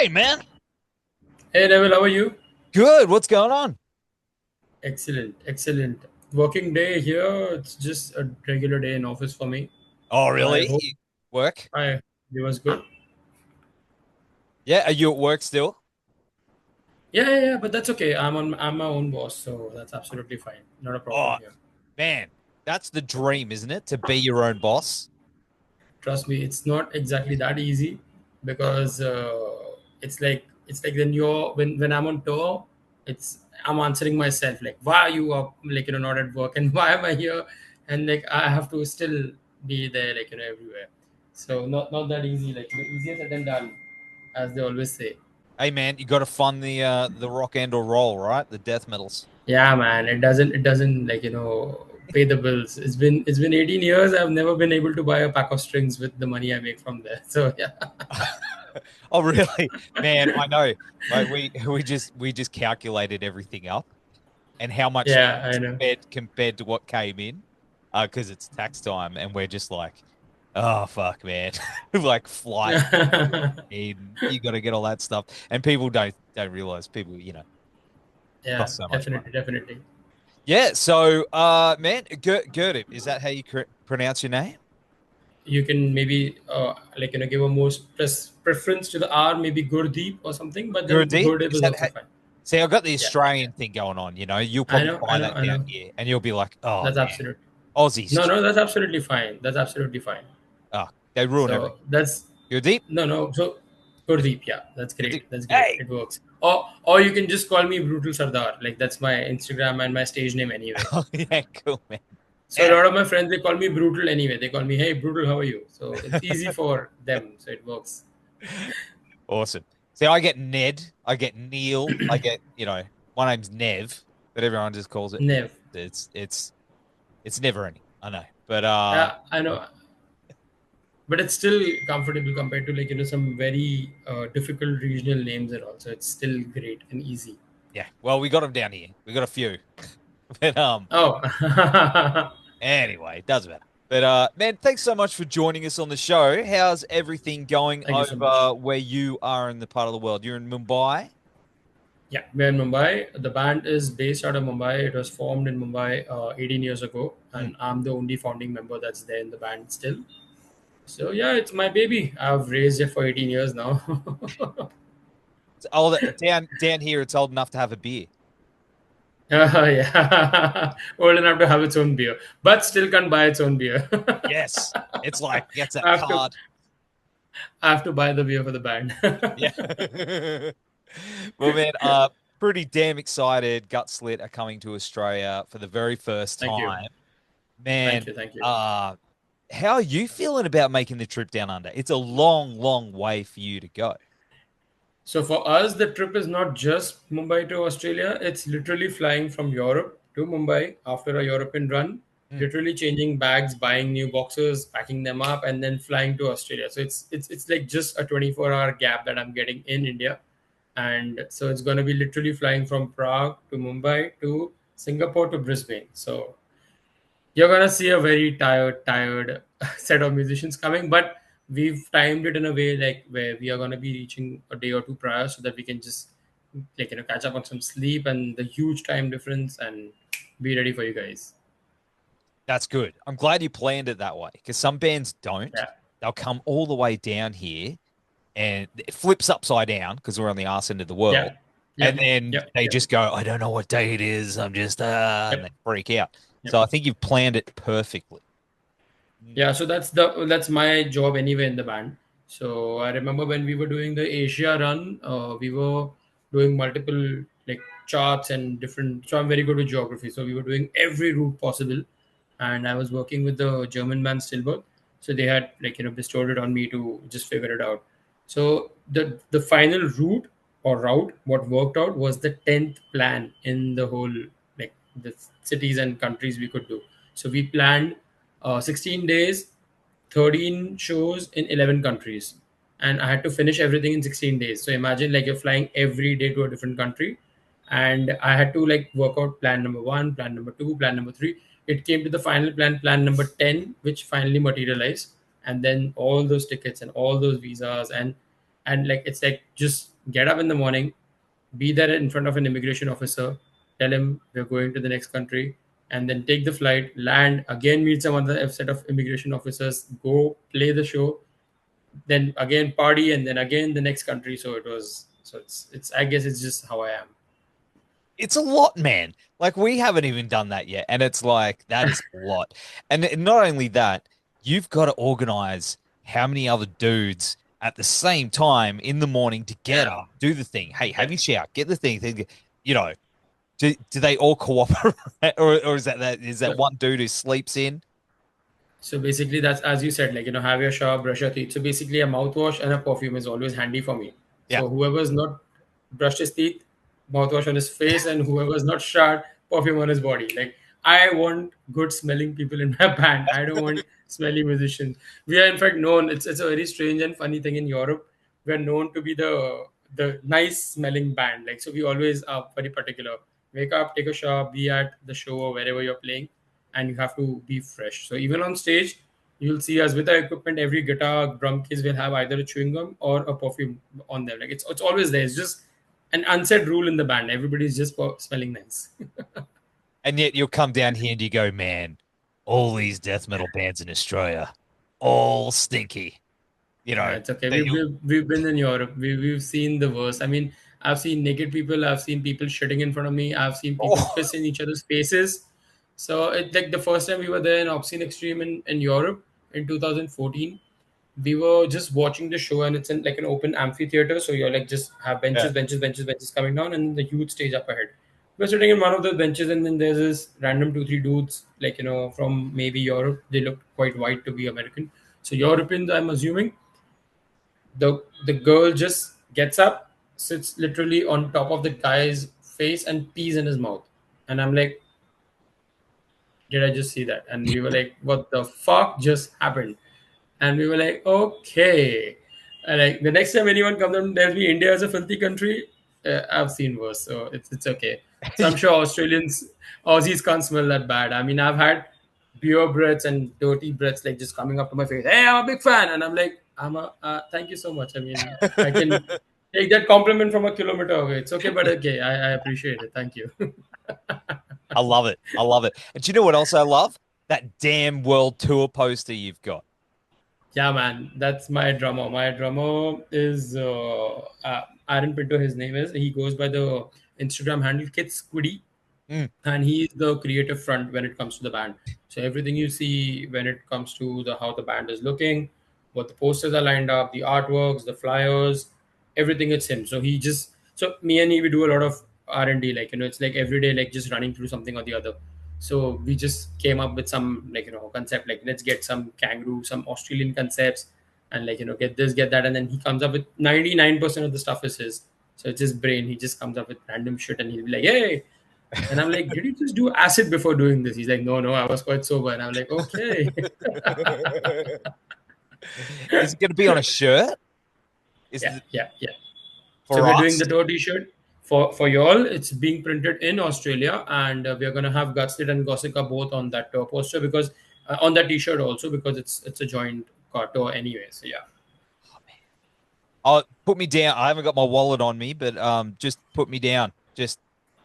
Hey, man. Hey Neville, how are you? Good. What's going on? Excellent, excellent. Working day here. It's just a regular day in office for me. Oh, I really? hope You work? I it was good. Yeah. Are you at work still? Yeah. But that's okay. I'm my own boss, so that's absolutely fine. Not a problem Oh, here. man. That's the dream, isn't it? To be your own boss. Trust me, it's not exactly that easy because it's like when I'm on tour, I'm answering myself like why are you up like not at work and why am I here and like I have to still be there like everywhere. So not that easy like easier said than done as they always say. Hey, man, you got to fund the rock and or roll, right? The death metals. Yeah, man, it doesn't like pay the bills. It's been 18 years. I've never been able to buy a pack of strings with the money I make from there. So yeah. Oh, really? Man, I know. Like we just calculated everything up and how much Yeah, I know. compared to what came in, because it's tax time, and we're just like, oh fuck, man, like flight. And you got to get all that stuff, and people don't realize people, Yeah, cost so much money. definitely. Yeah. So, man, Gurdip, is that how you pronounce your name? You can maybe give a more preference to the R, maybe Gurdeep or something, but then Gurdip? Gurdeep Is is that also how? fine. See, I've got the Yeah, Australian thing going on. You'll I probably know, I buy know, that I down know. here, and you'll be like, oh That's man, absolute. Aussies No, just, no, that's absolutely fine. That's absolutely fine. they ruin So everything. that's Gurdip, no. So Gurdeep, yeah, that's Gurdip. great. That's great. Hey. It works. Or you can just call me Brutal Sardar. Like that's my Instagram and my stage name anyway. Oh, yeah, cool, man. So a Yeah, lot of my friends they call me Brutal anyway. They call me Hey Brutal, how are you? So it's easy for them. So it works. awesome. See, I get Ned, I get Neil, I get, my name's Nev, but everyone just calls it Ned. Nev. It's never any. I know. But I know, but it's still comfortable compared to some very difficult regional names and also it's still great and easy. yeah, well, we got them down here. We got a few. But Oh, anyway, it doesn't matter. But man, thanks so much for joining us on the show. How's everything going thank you so over much. where you are in the part of the world? You're in Mumbai? Yeah, we're in Mumbai. The band is based out of Mumbai. It was formed in Mumbai 18 years ago, Hmm. and I'm the only founding member that's there in the band still. So yeah, it's my baby. I've raised it for 18 years now. It's old down here, it's old enough to have a beer. Yeah, old enough to have its own beer, but still can't buy its own beer. Yes. It's like gets that I have to card. I have to buy the beer for the band. Yeah. Well, man, pretty damn excited. Gutslit are coming to Australia for the very first Thank you. time. Man, Thank you. how are you feeling about making the trip down under? It's a long, long way for you to go. So for us, the trip is not just Mumbai to Australia. It's literally flying from Europe to Mumbai after a European run, Mm. literally changing bags, buying new boxes, packing them up, and then flying to Australia. So it's like just a 24-hour gap that I'm getting in India, and so it's going to be literally flying from Prague to Mumbai to Singapore to Brisbane. So you're gonna see a very tired set of musicians coming, but we've timed it in a way like where we are gonna be reaching a day or two prior so that we can just catch up on some sleep and the huge time difference and be ready for you guys. That's good. I'm glad you planned it that way because some bands don't. Yeah. They'll come all the way down here and it flips upside down because we're on the arse end of the Yeah. world. And Yep. then Yep. they Yep. just go, I don't know what day it is. I'm just, and Yep. they freak out. Yep. So I think you've planned it perfectly. Mm. Yeah, so that's my job anyway in the band. So I remember when we were doing the Asia run, we were doing multiple like charts and different. So I'm very good with geography. So we were doing every route possible, and I was working with the German band Stillberg. So they had bestowed it on me to just figure it out. So the final route, what worked out was the 10th plan in the whole like the cities and countries we could do. So we planned 16 days, 13 shows in 11 countries. And I had to finish everything in 16 days. So imagine like you're flying every day to a different country. And I had to like work out plan number one, plan number two, plan number three. It came to the final plan, plan number 10, which finally materialized. And then all those tickets and all those visas and like it's like just get up in the morning, be there in front of an immigration officer, tell him we're going to the next country, and then take the flight, land, again meet some other set of immigration officers, go play the show, then again party, and then again the next country. So it's I guess it's just how I am. It's a lot, man. Like we haven't even done that yet, and it's like that is a lot. And not only that, you've got to organize how many other dudes at the same time in the morning to get Yeah. up, do the thing. Hey, Yeah. have you shower, get the thing. You know, do they all cooperate, or is that So, one dude who sleeps in? so basically, that's as you said, like have your shower, brush your teeth. So basically, a mouthwash and a perfume is always handy for me. Yeah. So whoever's not brushed his teeth, mouthwash on his face, and whoever's not showered, perfume on his body. Like I want good smelling people in my band. I don't want smelly musicians. We are in fact known. It's a very strange and funny thing in Europe. We are known to be the nice smelling band. Like so, we always are very particular. Wake up, take a shower, be at the show or wherever you're playing, and you have to be fresh. So even on stage, you'll see us with our equipment. Every guitar, drum case will have either a chewing gum or a perfume on them. Like it's always there. It's just an unsaid rule in the band. Everybody's just smelling nice. And yet you'll come down here and you go, man, all these death metal bands in Australia, all stinky. You Yeah, know, it's okay. that We've been in Europe. We've seen the worst. I mean, I've seen naked people. I've seen people shitting in front of me. I've seen people oh, piss in each other's faces. So it like the first time we were there in Obscene Extreme in Europe in 2014, we were just watching the show and it's in like an open amphitheater. So you're like just have yeah. benches coming down and the huge stage up ahead. We're sitting in one of the benches and then there's this random two, three dudes like from maybe Europe. They look quite white to be American. So Europeans, I'm assuming the girl just gets up, sits literally on top of the guy's face and pees in his mouth. And I'm like, did I just see that? And we were like, what the fuck just happened? And we were like, okay. And like the next time anyone comes and tells me India is a filthy country, I've seen worse, so it's okay. So I'm sure Aussies can't smell that bad. I mean, I've had beer breaths and dirty breaths like just coming up to my face. Hey, I'm a big fan, and I'm like, thank you so much. I mean, I can take that compliment from a kilometer away. It's okay, but okay, I appreciate it. Thank you. I love it. I love it. And do you know what else I love? That damn world tour poster you've got. Yeah, man, that's my drummer. My drummer is Aaron Pinto. His name is. He goes by the Instagram handle Kid Squiddy, Mm. and he's the creative front when it comes to the band. So everything you see when it comes to the how the band is looking, what the posters are lined up, the artworks, the flyers, everything, it's him. So he just so me and he we do a lot of R&D. Like it's like every day like just running through something or the other. So we just came up with some like concept like let's get some kangaroo, some Australian concepts, and like get this, get that, and then he comes up with 99% of the stuff is his. So it's his brain. He just comes up with random shit, and he'll be like, "Hey," and I'm like, "Did you just do acid before doing this?" He's like, "No, no, I was quite sober." And I'm like, "Okay." Is it going to be on a shirt? Is Yeah, it yeah, yeah. So for we're doing us? the tour T-shirt for y'all. It's being printed in Australia, and we're gonna have Gutslit and Gosika both on that tour poster because on that T-shirt also because it's a joint tour anyway. So yeah, Oh, put me down. I haven't got my wallet on me, but just put me down. Just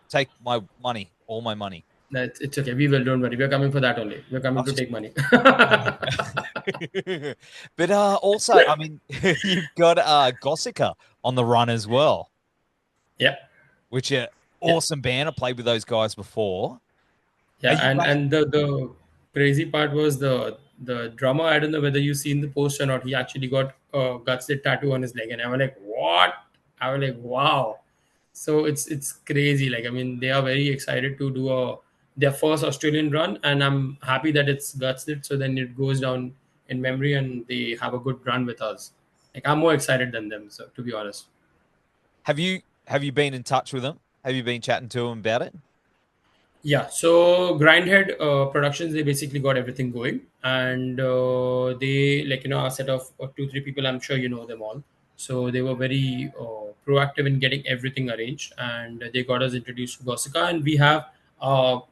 take my money, all my money. it's okay. We will. Don't worry. We're coming for that only. We're coming I'll to just take money. but also, I mean, you've got Gosika on the run as well, Yeah, which are yeah. awesome band. I played with those guys before. Are Yeah, you and guys? the crazy part was the drummer. I don't know whether you seen the post or not. He actually got a Gutslit tattoo on his leg, and I was like, "What?" I was like, "Wow!" So it's crazy. Like I mean, they are very excited to do their first Australian run, and I'm happy that it's Gutslit. So then it goes down in memory, and they have a good run with us. Like I'm more excited than them. So to be honest. Have you been in touch with them? Have you been chatting to them about it? Yeah, so Grindhead Productions, they basically got everything going, and they like a set of two three people. I'm sure you know them all. So they were very proactive in getting everything arranged, and they got us introduced to Gosika, and we have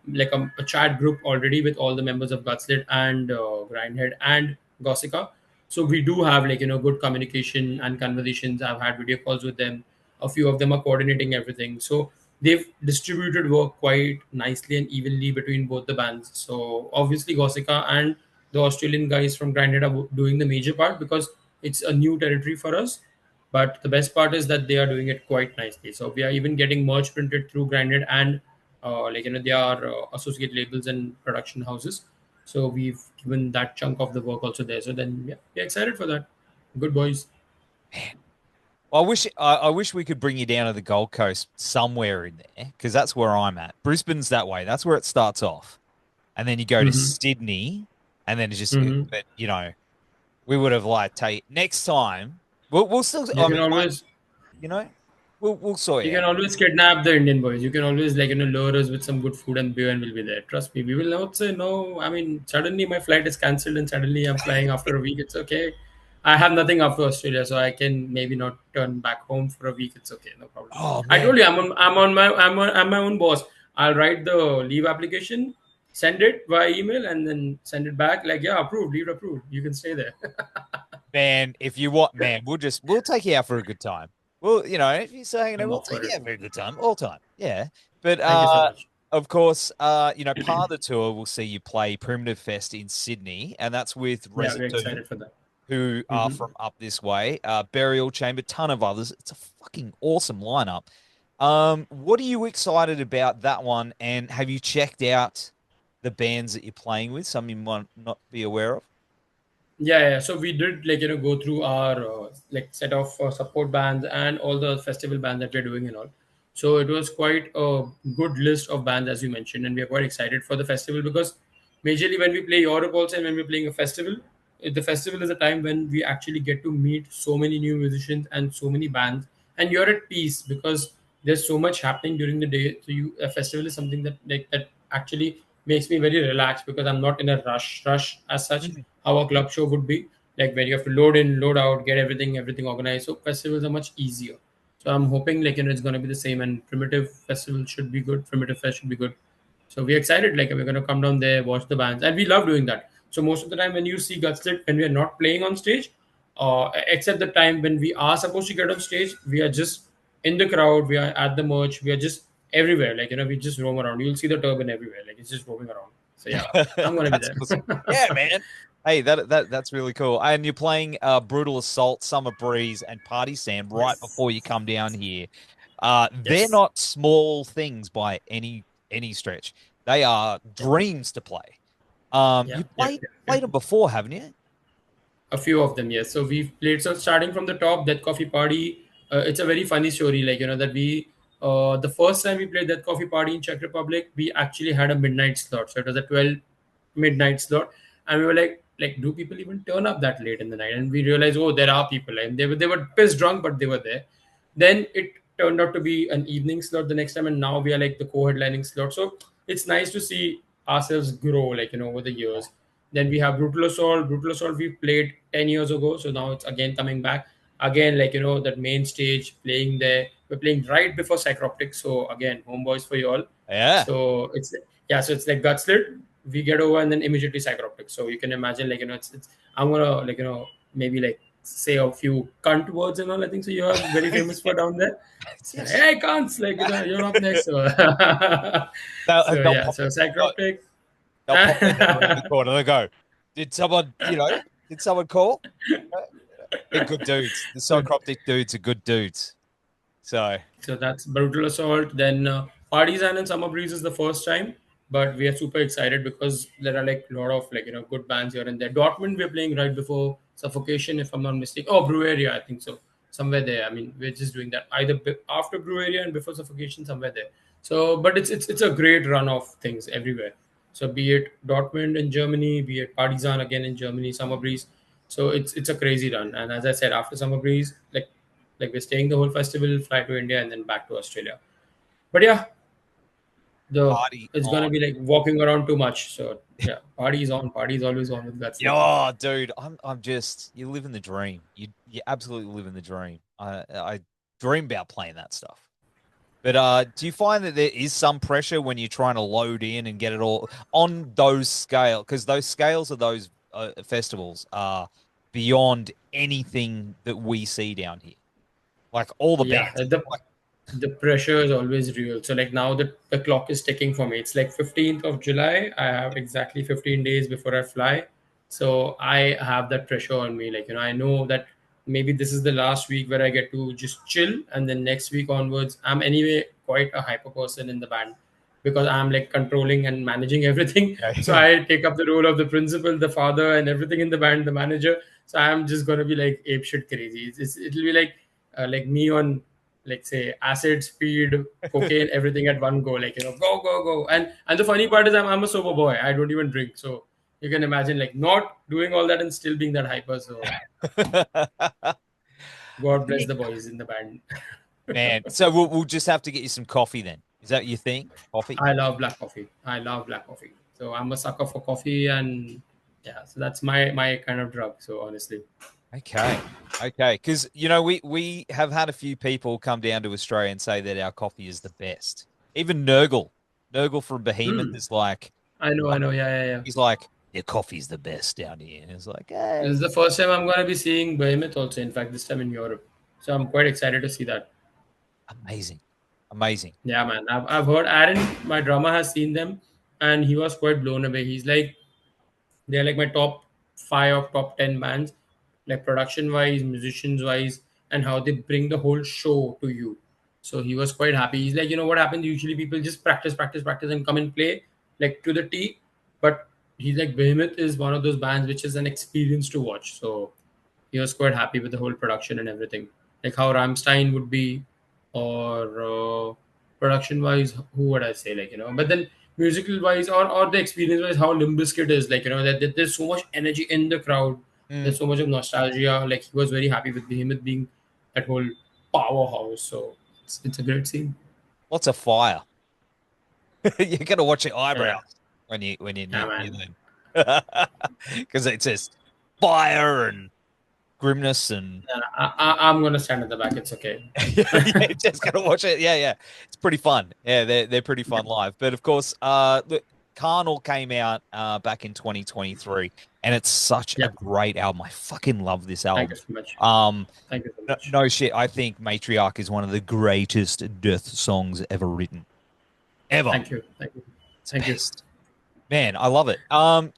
like a chat group already with all the members of Gutslit and Grindhead and Gosika. So we do have like good communication and conversations. I've had video calls with them. A few of them are coordinating everything. So they've distributed work quite nicely and evenly between both the bands. So obviously Gosika and the Australian guys from Grinded are doing the major part because it's a new territory for us. But the best part is that they are doing it quite nicely. So we are even getting merch printed through Grinded and they are associate labels and production houses. So we've given that chunk of the work also there. So then yeah, we're excited for that. Good boys. I wish we could bring you down to the Gold Coast somewhere in there because that's where I'm at. Brisbane's that way. That's where it starts off, and then you go to Mm-hmm. Sydney, and then it's just. Mm-hmm. But we would have like next time. We'll still. You I can mean, always you know, we'll sort You you can out. always kidnap the Indian boys. You can always lure us with some good food and beer, and we'll be there. Trust me, we will not say no. I mean, suddenly my flight is cancelled, and suddenly I'm flying after a week. It's okay. I have nothing after Australia, so I can maybe not turn back home for a week. It's okay, no problem. Oh I man, told you, I'm my own boss. I'll write the leave application, send it via email, and then send it back. Like, yeah, approved, leave approved. You can stay there. man. If you want, man, we'll take you out for a good time. Well, if you're saying it, I'm we'll up take for you it. out for a good time all time. Yeah, but Thank you so much. of course, part of the tour will see you play Primitive Fest in Sydney, and that's with Yeah, we're Residue, excited for that. who are Hmm. from up this way, Burial Chamber, ton of others. It's a fucking awesome lineup. What are you excited about that one? And have you checked out the bands that you're playing with? Some you might not be aware of. Yeah. So we did go through our set of support bands and all the festival bands that we're doing and all. So it was quite a good list of bands as you mentioned, and we are quite excited for the festival because majorly when we play Europe also and when we're playing a festival, the festival is a time when we actually get to meet so many new musicians and so many bands, and you're at peace because there's so much happening during the day. So a festival is something that actually makes me very relaxed because I'm not in a rush as such Mm. how a club show would be, like where you have to load in, load out, get everything organized. So festivals are much easier. So I'm hoping it's gonna be the same, and Primitive Festival should be good. Primitive Fest should be good. So we're excited. Like we're gonna come down there, watch the bands, and we love doing that. So most of the time when you see Gutslit, when we are not playing on stage, except the time when we are supposed to get on stage, we are just in the crowd. We are at the merch. We are just everywhere. We just roam around. You'll see the turban everywhere. Like it's just roaming around. So yeah, I'm gonna be That's there. awesome. Yeah, man. Hey, that's really cool. And you're playing Brutal Assault, Summer Breeze, and Party.San right Yes. before you come down here. They're Yes. not small things by any stretch. They are dreams to play. Yeah. You Yep. played Yep. Yep. played them before, haven't you? A few of them, yes. So we've played. So starting from the top, that coffee party. It's a very funny story. That the first time we played that coffee party in Czech Republic, we actually had a midnight slot. So it was a 12 midnight slot, and we were like, do people even turn up that late in the night? And we realized, oh, there are people, and they were pissed drunk, but they were there. Then it turned out to be an evening slot the next time, and now we are like the co-headlining slot. So it's nice to see ourselves grow, over the years. Then we have Brutal Assault. Brutal Assault we played 10 years ago, so now it's again coming back. Again, that main stage playing there. We're playing right before Psychroptic, so again, homeboys for you all. Yeah. So so it's like Gutslit. We get over and then immediately Psychroptic. So you can imagine it's I'm gonna maybe say a few cunt words and all. I think so. You are very famous for down there. So, Yes. hey, cunts! You're up next. So, They'll, so they'll yeah, pop so Psychroptic. they'll pop their head around the corner. They go, "Did someone, did someone call?" They're good dudes. The So Psychroptic dudes are good dudes. So So that's Brutal Assault. Then Party.San and Summer Breeze is the first time, but we are super excited because there are a lot of good bands here and there. Dortmund we're playing right before Suffocation, if I'm not mistaken. Oh, Brew Area, I think so. Somewhere there. I mean, we're just doing that either after Brew Area and before Suffocation, somewhere there. So, but it's a great run of things everywhere. So be it Dortmund in Germany, be it Party.San again in Germany, Summer Breeze. So it's a crazy run. And as I said, after Summer Breeze, we're staying the whole festival, fly to India, and then back to Australia. But yeah, the party it's on. gonna be like walking around too much. So yeah, party is on. Party is always on with Gutslit. Yeah, dude, I'm just you live in the dream. You absolutely live in the dream. I dream about playing that stuff. But do you find that there is some pressure when you're trying to load in and get it all on those scale? Because those scales of those festivals are beyond anything that we see down here. Like all the Yeah, bands. Like, the pressure is always real. So like now the clock is ticking for me. It's like 15th of July. I have exactly 15 days before I fly. So I have that pressure on me. Like, I know that maybe this is the last week where I get to just chill, and then next week onwards, I'm anyway quite a hyper person in the band because I'm like controlling and managing everything. So yeah. I take up the role of the principal, the father, and everything in the band, the manager. So I'm just gonna be like ape shit crazy. It'll be like me on, like, say, acid, speed, cocaine, everything at one go, like, go go go. And the funny part is I'm a sober boy. I don't even drink, so you can imagine like not doing all that and still being that hyper. So God bless the boys in the band. Man, so we'll just have to get you some coffee then. Is that your thing? Coffee? I love black coffee. I love black coffee. So I'm a sucker for coffee, and yeah, so that's my kind of drug. So honestly, Okay. Okay. Because, we have had a few people come down to Australia and say that our coffee is the best. Even Nurgle from Behemoth Hmm. is like, I know, yeah, yeah, yeah. he's like, your coffee's the best down here. And it's like, This is hey, the first time I'm gonna be seeing Behemoth also. In fact, this time in Europe. So I'm quite excited to see that. amazing. Amazing. Yeah, man. I've heard Aaron, my drummer, has seen them, and he was quite blown away. He's like, they're like my top five or top 10 bands, like production wise, musicians wise, and how they bring the whole show to you. So he was quite happy. He's like, what happens? Usually people just practice, practice, practice, and come and play like to the T. But he's like, Behemoth is one of those bands which is an experience to watch. So he was quite happy with the whole production and everything, like how Ramstein would be, or production wise, who would I say, like, but then musical wise, or the experience wise, how Limp Bizkit is, like, that there's so much energy in the crowd, Mm. there's so much of nostalgia. Like, he was very happy with Behemoth being that whole powerhouse. So it's a great scene. Lots of fire. You got to watch your Yeah, eyebrows when you yeah, near man. them. Because it says fire and grimness and And I'm gonna stand at the back. It's okay. yeah, just gotta watch it. Yeah, yeah, it's pretty fun. Yeah, they're pretty fun live. But of course, look, Carnal came out back in 2023, and it's such a Yeah. great album. I fucking love this Thank you album. so much. Um, Thank you so no, much. no shit. I think Matriarch is one of the greatest death songs ever written, ever. Thank you. Thank you. It's Thank you. best. Man, I love it.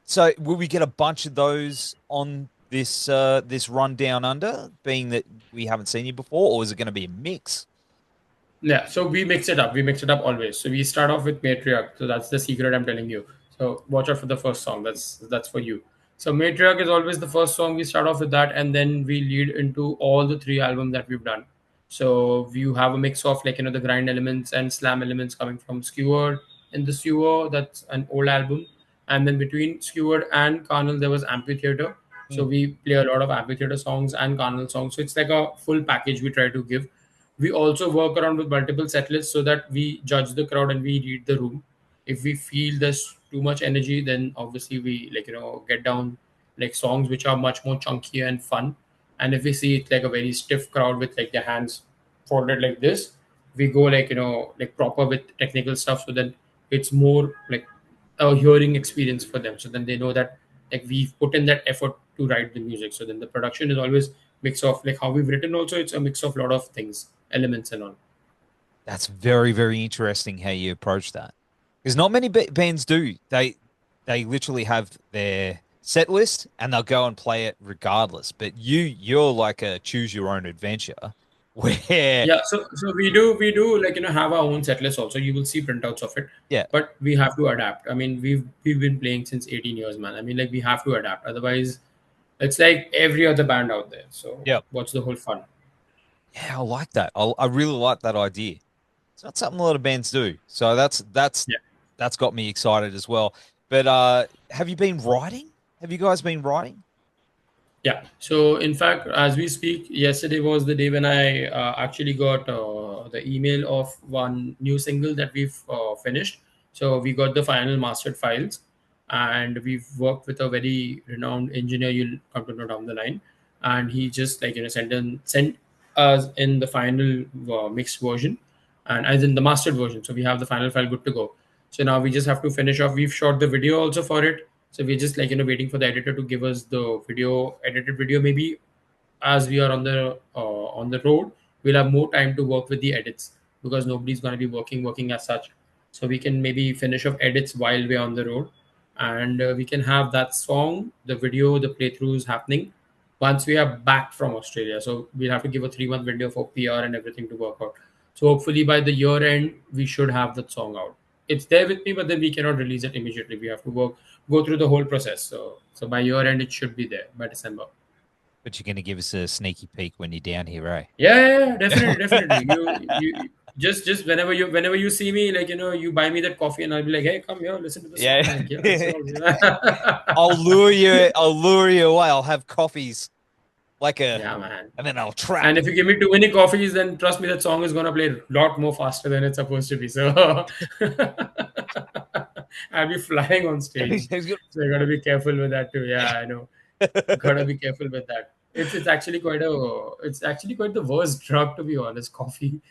So will we get a bunch of those on this run down under, being that we haven't seen you before, or is it going to be a mix? Yeah, so we mix it up. We mix it up always. So we start off with Matriarch. So that's the secret I'm telling you. So watch out for the first song. That's for you. So Matriarch is always the first song. We start off with that, and then we lead into all the three albums that we've done. So you have a mix of, like, the grind elements and slam elements coming from Skewered. In the Sewer, that's an old album, and then between Skewered and Carnal there was Amphitheater. So Hmm. we play a lot of Amphitheater songs and Carnal songs. So it's like a full package we try to give. We also work around with multiple set lists so that we judge the crowd and we read the room. If we feel there's too much energy, then obviously we, like, get down like songs which are much more chunky and fun. And if we see it like a very stiff crowd with like their hands folded like this, we go, like, like proper with technical stuff, so then it's more like a hearing experience for them. So then they know that, like, we've put in that effort to write the music. So then the production is always mix of, like, how we've written. Also, it's a mix of a lot of things, elements and all. That's very, very interesting how you approach that. Because not many bands do. They literally have their set list and they'll go and play it regardless. But you're like a choose your own adventure where Yeah, so we do, like, have our own set list also. You will see printouts of it, yeah, but we have to adapt. I mean, we've been playing since 18 years, man. I mean, like, we have to adapt. Otherwise, it's like every other band out there. So yeah, what's the whole fun? yeah, I like that. I really like that idea. It's not something a lot of bands do. So that's got me excited as well. But have you been writing? Have you guys been writing? Yeah. So in fact, as we speak, yesterday was the day when I actually got the email of one new single that we've finished. So we got the final mastered files, and we've worked with a very renowned engineer. You'll come to know down the line, and he just, like, sent us in the final mixed version, and as in the mastered version. So we have the final file good to go. So now we just have to finish off. We've shot the video also for it, so we're just, like, waiting for the editor to give us the video, edited video, maybe as we are on the road. we'll have more time to work with the edits because nobody's going to be working as such. So we can maybe finish off edits while we're on the road, and we can have that song, the video, the playthroughs happening once we are back from Australia. So we'll have to give a 3 month window for PR and everything to work out. So hopefully by the year end, we should have that song out. It's there with me, but then we cannot release it immediately. We have to go through the whole process. So by year end, it should be there by December. But you're going to give us a sneaky peek when you're down here, right? Yeah, definitely. You just whenever you see me, like you buy me that coffee, and I'll be like, hey, come here, listen to the song. Like, yeah, it's all I'll lure you. I'll lure you away. I'll have coffees yeah, man. and then I'll trap And you. if you give me too many coffees, then trust me, that song is gonna play a lot more faster than it's supposed to be. So I'll be flying on stage. So you gotta be careful with that too. Yeah, I know. Gotta be careful with that. It's actually quite the worst drug, to be honest. Coffee.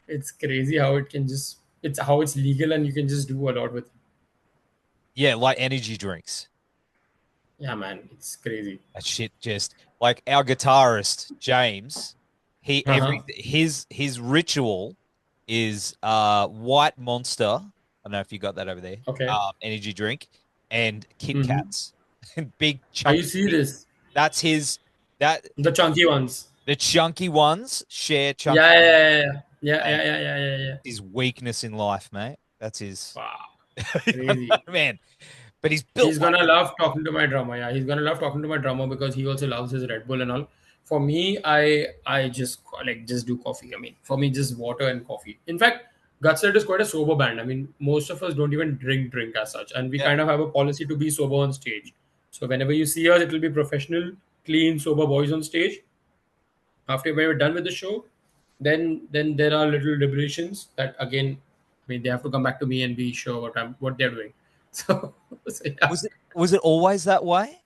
It's crazy how it's legal and you can just do a lot with it. Yeah, like energy drinks. Yeah, man, it's crazy. That shit just like our guitarist James, Uh-huh. his ritual is White Monster. I don't know if you got that over there. Okay. Energy drink and Kit Mm-hmm. Kats. Big Are you chunky. serious? That's his that The chunky ones. the chunky ones share chunky Yeah, yeah, ones. yeah, yeah, yeah, Mate, yeah, yeah, yeah, yeah, yeah. his weakness in life, mate. That's his Wow, crazy. man. But he's built He's like gonna love talking to my drummer. Yeah, he's gonna love talking to my drummer because he also loves his Red Bull and all. For me, I just just do coffee. I mean, for me, just water and coffee. In fact, Gutslit is quite a sober band. I mean, most of us don't even drink as such, and we yeah. kind of have a policy to be sober on stage. So whenever you see us, it will be professional, clean, sober boys on stage. After we're done with the show, then there are little liberations that again, I mean, they have to come back to me and be sure what they're doing. So, so yeah. Was it always that way?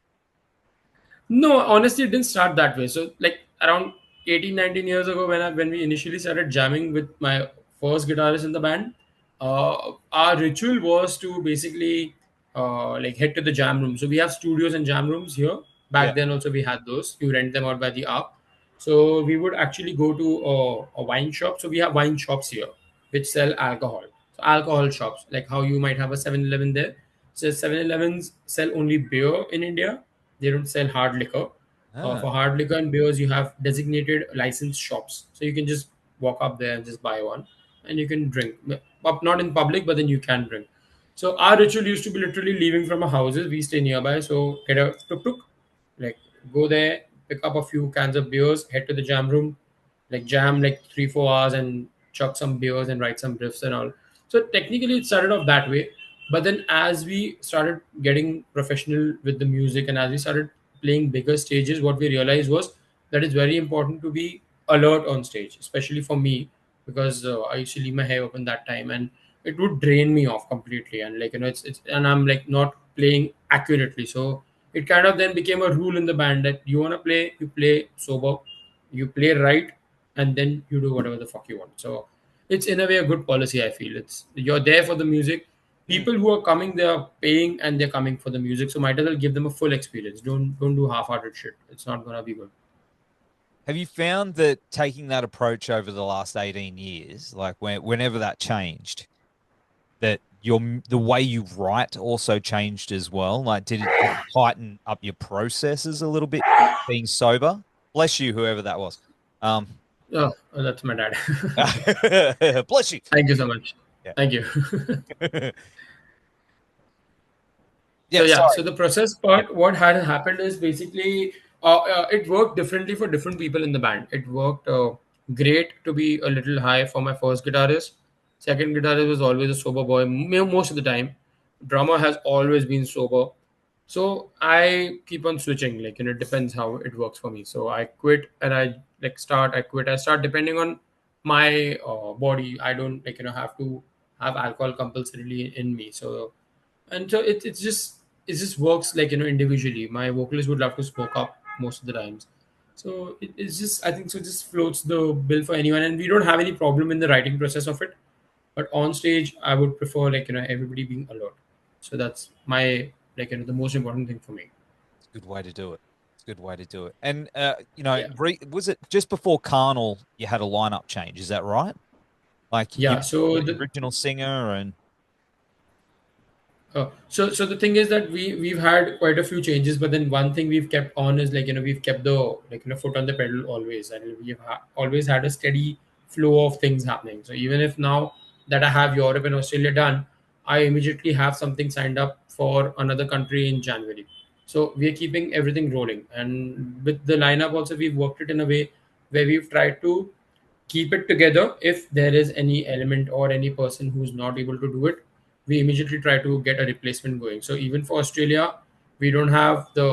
No, honestly, it didn't start that way. So, like around 18, 19 years ago, when we initially started jamming with my first guitarist in the band, our ritual was to basically like head to the jam room. So we have studios and jam rooms here. Yeah. Back then, also we had those. You rent them out by the hour. So we would actually go to a wine shop. So we have wine shops here which sell alcohol. So alcohol shops, like how you might have a 7-Eleven there. So 7-Elevens sell only beer in India. They don't sell hard liquor. Ah. For hard liquor and beers, you have designated licensed shops. So you can just walk up there and just buy one, and you can drink. But not in public, but then you can drink. So our ritual used to be literally leaving from our houses. We stay nearby, so get a tuk tuk, like go there, pick up a few cans of beers, head to the jam room, like jam like 3-4 hours and chuck some beers and write some riffs and all. So technically, it started off that way. But then as we started getting professional with the music and as we started playing bigger stages, what we realized was that it's very important to be alert on stage, especially for me, because I used to leave my hair open that time and it would drain me off completely. And like, it's and I'm like not playing accurately. So it kind of then became a rule in the band that you want to play, you play sober, you play right, and then you do whatever the fuck you want. So it's in a way a good policy. I feel it's you're there for the music. Hmm. People who are coming, they are paying and they're coming for the music. So might as well give them a full experience. Don't do half-hearted shit. It's not gonna be good. Have you found that taking that approach over the last 18 years, like whenever that changed, that the way you write also changed as well? Like, did it tighten up your processes a little bit being sober? Bless you, whoever that was. Oh, that's my dad. Bless you. Thank you so much. Yeah. Thank you. Yeah, So sorry. the process Yeah. part, what had happened is basically it worked differently for different people in the band. It worked great to be a little high for my first guitarist. Second guitarist was always a sober boy most of the time. Drummer has always been sober. So I keep on switching. Like it depends how it works for me. So I quit and I like start. I quit. I start depending on my body. I don't have to have alcohol compulsorily in me. So and so it just works like individually. My vocalist would love to smoke up most of the times, so it's just I think so it just floats the bill for anyone, and we don't have any problem in the writing process of it. But on stage I would prefer everybody being alert. So that's my the most important thing for me. It's a good way to do it. good way to do it. And Yeah. was it just before Carnal you had a lineup change? Is that right? Like you Yeah. So the the original singer and so the thing is that we've had quite a few changes, but then one thing we've kept on is we've kept the foot on the pedal always, and we've always had a steady flow of things happening. So even if now that I have Europe and Australia done, I immediately have something signed up for another country in January. So we are keeping everything rolling, and with the lineup also we've worked it in a way where we've tried to keep it together. If there is any element or any person who's not able to do it, we immediately try to get a replacement going. So even for Australia, we don't have the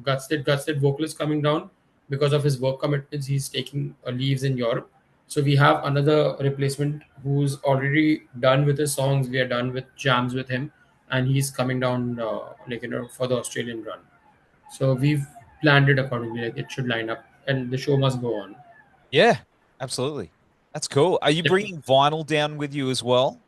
Gutslit vocalist coming down because of his work commitments. He's taking leaves in Europe. So we have another replacement who's already done with his songs. We are done with jams with him, and he's coming down for the Australian run. So we've planned it accordingly. Like it should line up, and the show must go on. yeah, absolutely. That's cool. Are you Yep. bringing vinyl down with you as well?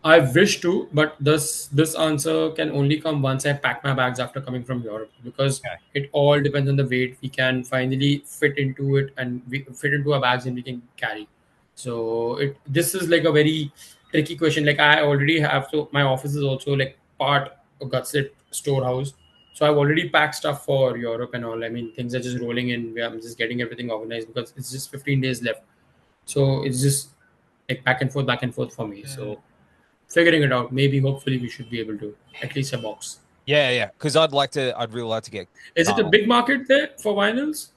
I wish to, but this answer can only come once I pack my bags after coming from Europe, because Okay. it all depends on the weight we can finally fit into it, and we fit into our bags and we can carry. So it this is like a very tricky question. Like I already have, so my office is also like part of Gutsit storehouse. So I've already packed stuff for Europe and all. I mean, things are just rolling in. I'm just getting everything organized because it's just 15 days left. So it's just like back and forth for me. Mm. So figuring it out. Maybe, hopefully, we should be able to at least a box. Yeah, yeah. Because I'd really like to get Is it a Carnal. big market there for vinyls?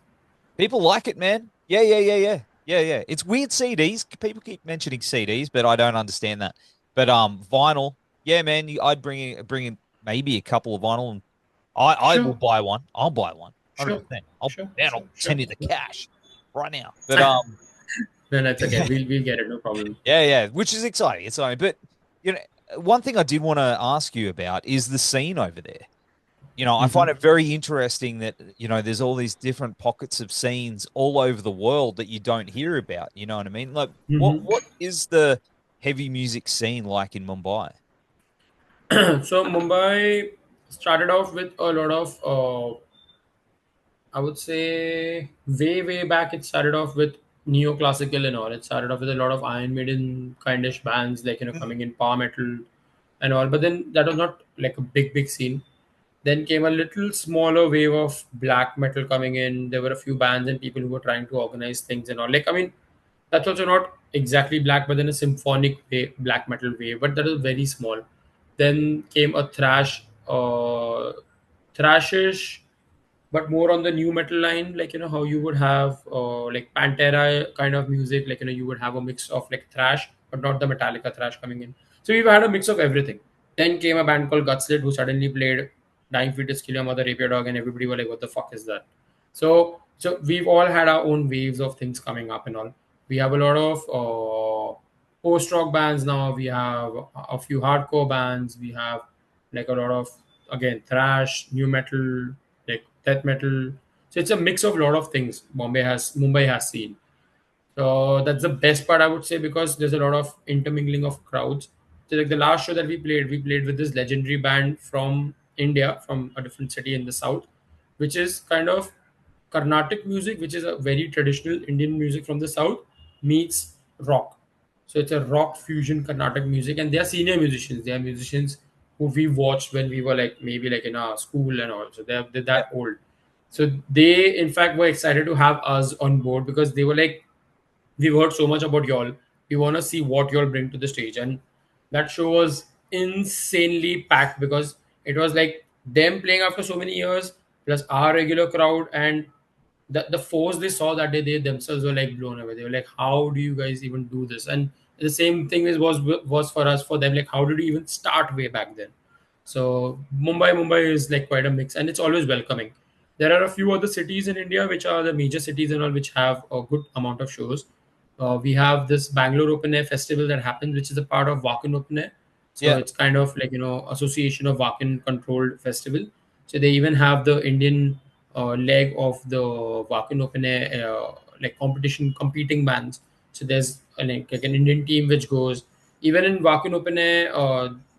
People like it, man. Yeah, yeah, yeah, yeah, yeah, yeah. It's weird CDs. People keep mentioning CDs, but I don't understand that. But vinyl, yeah, man. I'd bring in maybe a couple of vinyl, and I will Sure, buy one. I'll buy one, sure, 100%. sure, sure, I'll sure. send you the Yeah. cash right now. But No, that's okay. We'll get it. No problem. yeah, yeah, which is exciting. It's exciting. But you know, one thing I did want to ask you about is the scene over there. I Mm-hmm. find it very interesting that, there's all these different pockets of scenes all over the world that you don't hear about. You know what I mean? Like, Mm-hmm. what is the heavy music scene like in Mumbai? So Mumbai started off with a lot of, I would say, way back. It started off with neoclassical and all. It started off with a lot of Iron Maiden kindish bands, like Mm. coming in power metal and all. But then that was not like a big scene. Then came a little smaller wave of black metal coming in. There were a few bands and people who were trying to organize things and all. Like, I mean, that's also not exactly black, but then a symphonic black metal wave, but that was very small. Then came a thrashish, but more on the new metal line, like how you would have like Pantera kind of music, like you would have a mix of like thrash, but not the Metallica thrash coming in. So we've had a mix of everything. Then came a band called Gutslit who suddenly played Dying Fetus Kill Your Mother, Rape Your Dog, and everybody were like, "What the fuck is that?" So we've all had our own waves of things coming up and all. We have a lot of post rock bands now. We have a few hardcore bands. We have like a lot of, again, thrash, new metal, like death metal. So it's a mix of a lot of things. Mumbai has seen. So that's the best part, I would say, because there's a lot of intermingling of crowds. So like the last show that we played with this legendary band from India, from a different city in the south, which is kind of Carnatic music, which is a very traditional Indian music from the south, meets rock. So it's a rock fusion Carnatic music, and they are senior musicians. They are musicians who we watched when we were like maybe like in our school and all. So they're Yeah, that old. So they in fact were excited to have us on board because they were like, we've heard so much about y'all. We want to see what y'all bring to the stage. And that show was insanely packed because it was like them playing after so many years, plus our regular crowd. And the force they saw that day, they themselves were like blown away. They were like, how do you guys even do this? And the same thing was for us, for them. Like, how did you even start way back then? So Mumbai is like quite a mix, and it's always welcoming. There are a few other cities in India which are the major cities and all, which have a good amount of shows. We have this Bangalore Open Air Festival that happens, which is a part of Wakan Open Air. So yeah, it's kind of like association of Wakan controlled festival. So they even have the Indian leg of the Wakan Open Air like competition competing bands. So there's like an Indian team which goes even in Wakan Open Air.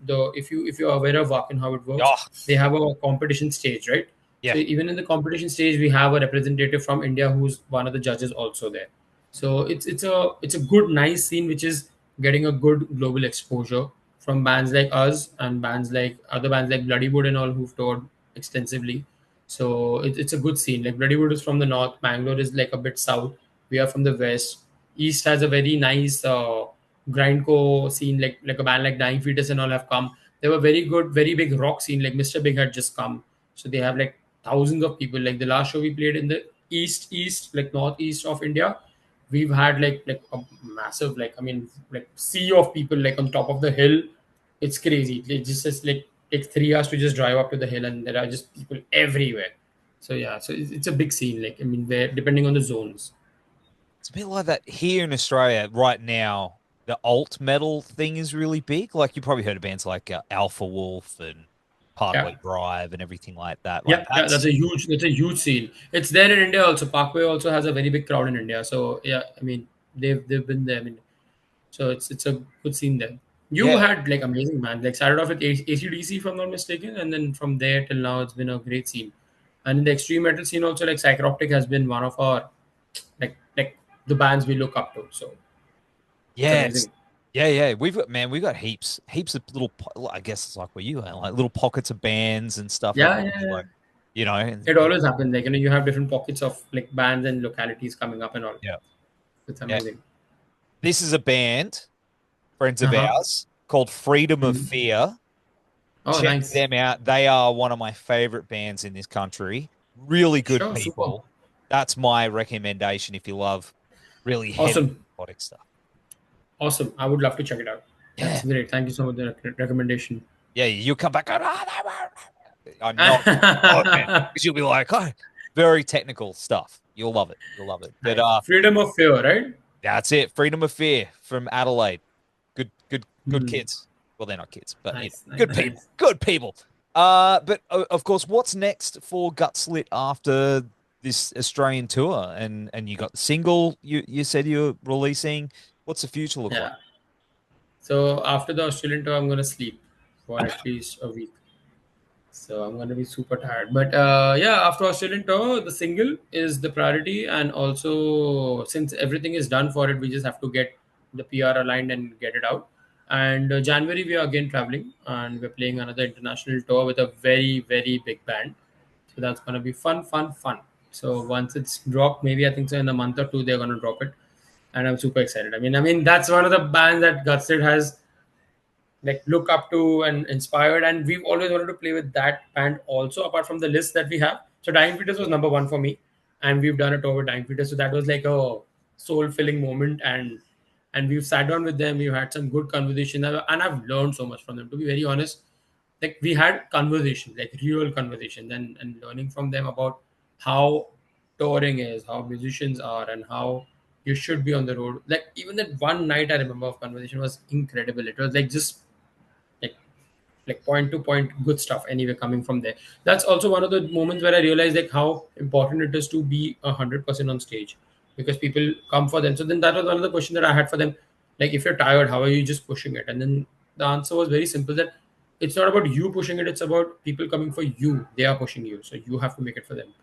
The if you're aware of Wakan, how it works, oh, they have a competition stage, right? So Yeah. even in the competition stage, we have a representative from India who's one of the judges also there. So it's a good nice scene which is getting a good global exposure from bands like us and bands like other bands like Bloodywood and all who've toured extensively. So it's a good scene. Like Bloodywood is from the north, Bangalore is like a bit south. We are from the west. East has a very nice grindcore scene, like a band like Dying Fetus and all have come. They were very good, very big rock scene. Like Mr. Big had just come, so they have like thousands of people. Like the last show we played in the east, like northeast of India, we've had like a massive, like I mean, like sea of people like on top of the hill. It's crazy. It just like takes 3 hours to just drive up to the hill, and there are just people everywhere. So yeah, so it's a big scene. Like I mean, where depending on the zones. It's a bit like that here in Australia right now. The alt metal thing is really big. Like you probably heard of bands like Alpha Wolf and Yeah. Parkway Drive and everything like that. Like Yeah, yeah, that's that's a huge scene. It's there in India also. Parkway also has a very big crowd in India. So yeah, I mean they've been there. I mean, so it's a good scene there. You yeah, had like amazing man. Like started off with ACDC if I'm not mistaken, and then from there till now it's been a great scene. And in the extreme metal scene also, like Psychroptic has been one of our like the bands we look up to. So it's yes, amazing. yeah. We've got heaps of little. I guess it's like where you are, like little pockets of bands and stuff like Yeah, that. yeah, yeah. Like and It always happens. Like you have different pockets of like bands and localities coming up and all. yeah, It's yeah. amazing. This is a band, friends Uh of huh. ours, called Freedom of Fear. Oh, Check nice. them out. They are one of my favorite bands in this country. Really good Sure, super. people. That's my recommendation if you love really heavy Awesome. melodic stuff. Awesome. I would love to check it out. Yeah. That's great. Thank you so much for the recommendation. Yeah, you'll come back. I know. Oh, man. Because you'll be like, oh, very technical stuff. You'll love it. You'll love it. But Nice. Freedom of fear, right? that's it. Freedom of Fear from Adelaide. Good Hmm. kids. Well, they're not kids, but Nice, nice, good people. nice. Good people. But of course, what's next for Gutslit after this Australian tour? And you got the single you said you're releasing. What's the future look like? Yeah. So after the Australian tour, I'm gonna sleep for at least a week. So I'm gonna be super tired. But yeah, after Australian tour, the single is the priority, and also since everything is done for it, we just have to get the PR aligned and get it out. And January we are again traveling, and we're playing another international tour with a very big band. So that's gonna be fun, fun, fun. So once it's dropped, maybe I think so in a month or two they're gonna drop it, and I'm super excited. I mean that's one of the bands that Gutslit has like look up to and inspired, and we've always wanted to play with that band also apart from the list that we have. So Dying Fetus was number one for me, and we've done a tour with Dying Fetus, so that was like a soul filling moment. And we've sat down with them, we've had some good conversation, and I've learned so much from them, to be very honest. Like we had conversations, like real conversations, and learning from them about how touring is, how musicians are, and how you should be on the road. Like even that one night I remember of conversation was incredible. It was like just like point to point good stuff anyway coming from there. That's also one of the moments where I realized like how important it is to be 100% on stage, because people come for them. So then that was one of the questions that I had for them, like if you're tired, how are you just pushing it? And then the answer was very simple, that it's not about you pushing it, it's about people coming for you. They are pushing you, so you have to make it for them.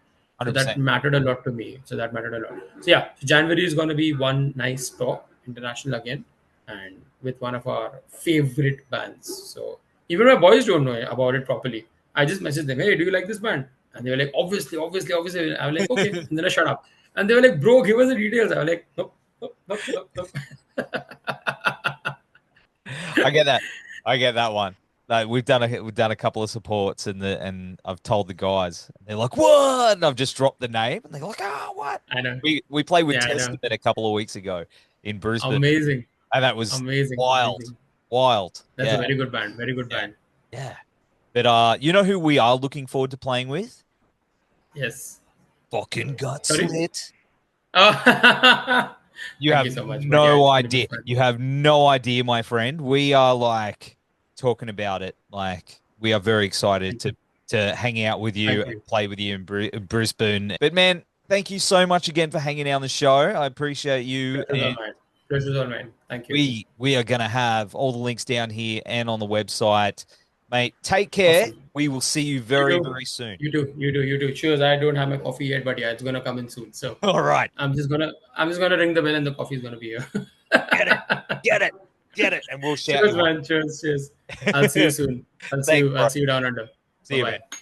So that 100%. mattered a lot to me. So that mattered a lot. So yeah, so January is going to be one nice tour, international again, and with one of our favorite bands. So even my boys don't know about it properly. I just messaged them, "Hey, do you like this band?" And they were like, "Obviously, obviously, obviously." I was like, "Okay," and then I shut up. And they were like, "Bro, give us the details." I was like, "Nope, nope, nope, nope, nope." I get that. I get that one. Like we've done a couple of supports and I've told the guys and they're like, what? And I've just dropped the name and they're like, oh, what? I know. We played with Yeah, I know. Testament a couple of weeks ago in Brisbane Amazing, and that was amazing, wild. amazing. Wild. That's a Yeah. very good band. Very good Yeah. band. Yeah. But you know who we are looking forward to playing with? Yes. Fucking Sorry. Gutslit. Oh, You thank you have so much. But yeah, no it's gonna be idea. fun. You have no idea, my friend. We are like talking about it. Like we are very excited Thank you. to hang out with you Thank and you. play with you in Brisbane. But man, thank you so much again for hanging out on the show. I appreciate you. Pleasure's all And mine. Pleasure's all mine. Thank you. we are gonna have all the links down here and on the website. Mate, take care. Awesome. We will see you You very, too. very soon. You too. You too. You too. Cheers. I don't have my coffee yet, but yeah, it's gonna come in soon. So All right. I'm just gonna ring the bell and the coffee's gonna be here. Get it. Get it. Get it. And we'll shout Cheers, you man. Cheers. Cheers. I'll see you soon. I'll see Thanks, you. bro. I'll see you down under. See you, Bye man. bye.